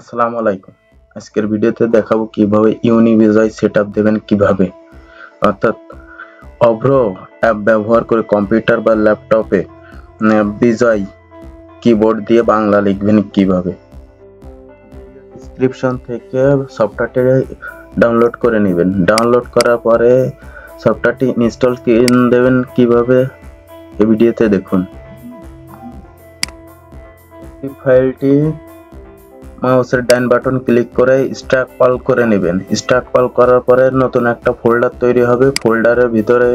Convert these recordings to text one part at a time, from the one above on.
আসসালামু আলাইকুম। আজকের ভিডিওতে দেখাবো কিভাবে UniBijoy সেটআপ দেবেন কিভাবে, অর্থাৎ Avro অ্যাপ ব্যবহার করে কম্পিউটার বা ল্যাপটপে বিজয় কিবোর্ড দিয়ে বাংলা লিখবেন কিভাবে। ডেসক্রিপশন থেকে সফটওয়্যারটি ডাউনলোড করে নেবেন। ডাউনলোড করার পরে সফটওয়্যারটি ইনস্টল দেবেন কিভাবে এই ভিডিওতে দেখুন। এই ফাইলটি মাউসের ডান বাটন ক্লিক করে স্ট্যাক অল করে নেবেন। স্ট্যাক অল করার পরে নতুন একটা ফোল্ডার তৈরি হবে। ফোল্ডারের ভিতরে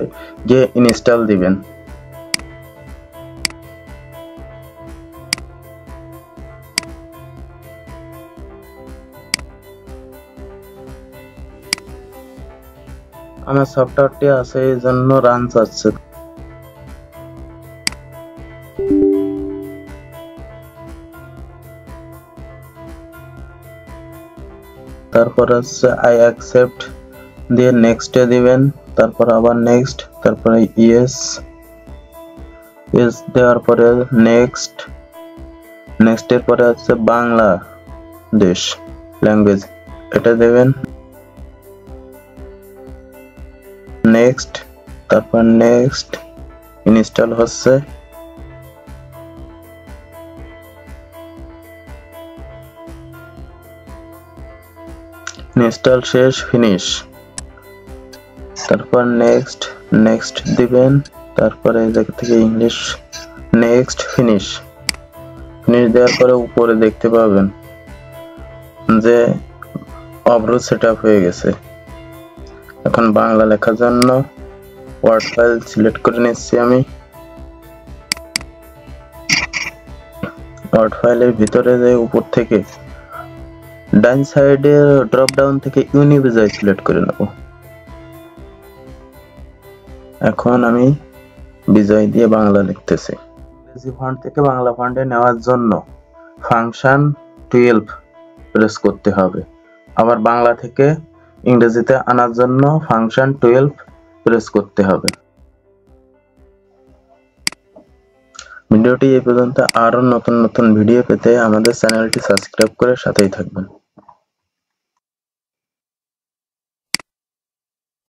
গিয়ে ইনস্টল দিবেন। আমার সফটওয়্যারটি আছে এই জন্য রান চাচ্ছে। তারপর আছে আই অ্যাকসেপ্ট দিয়ে নেক্সটে দিবেন, তারপর আবার নেক্সট, তারপরে ইয়েস দেওয়ার পরে নেক্সটের পরে আছে বাংলাদেশ ল্যাঙ্গুয়েজ, এটা দেবেন। নেক্সট, তারপর নেক্সট ইনস্টল হচ্ছে। ইনস্টল শেষ, ফিনিশ। তারপর নেক্সট দিবেন, তারপরে এই জায়গা থেকে ইংলিশ, নেক্সট, ফিনিশ দেওয়ার পরে উপরে দেখতে পাবেন যে Avro সেটআপ হয়ে গেছে। এখন বাংলা লেখার জন্য ওয়ার্ড ফাইল সিলেক্ট করে নিচ্ছি আমি। ওয়ার্ড ফাইলের ভিতরে যে উপর থেকে ডান সাইডে ড্রপ ডাউন থেকে UniBijoy সিলেক্ট করে নেব। এখন আমি বিজয় দিয়ে বাংলা লিখতেছি। ইংরেজি ফন্ট থেকে বাংলা ফন্টে নেওয়ার জন্য ফাংশন 12 প্রেস করতে হবে। আবার বাংলা থেকে ইংরেজিতে আনার জন্য ফাংশন 12 প্রেস করতে হবে। ভিডিওটি এই পর্যন্ত। আরো নতুন ভিডিও পেতে আমাদের চ্যানেলটি সাবস্ক্রাইব করে সাথেই থাকবেন।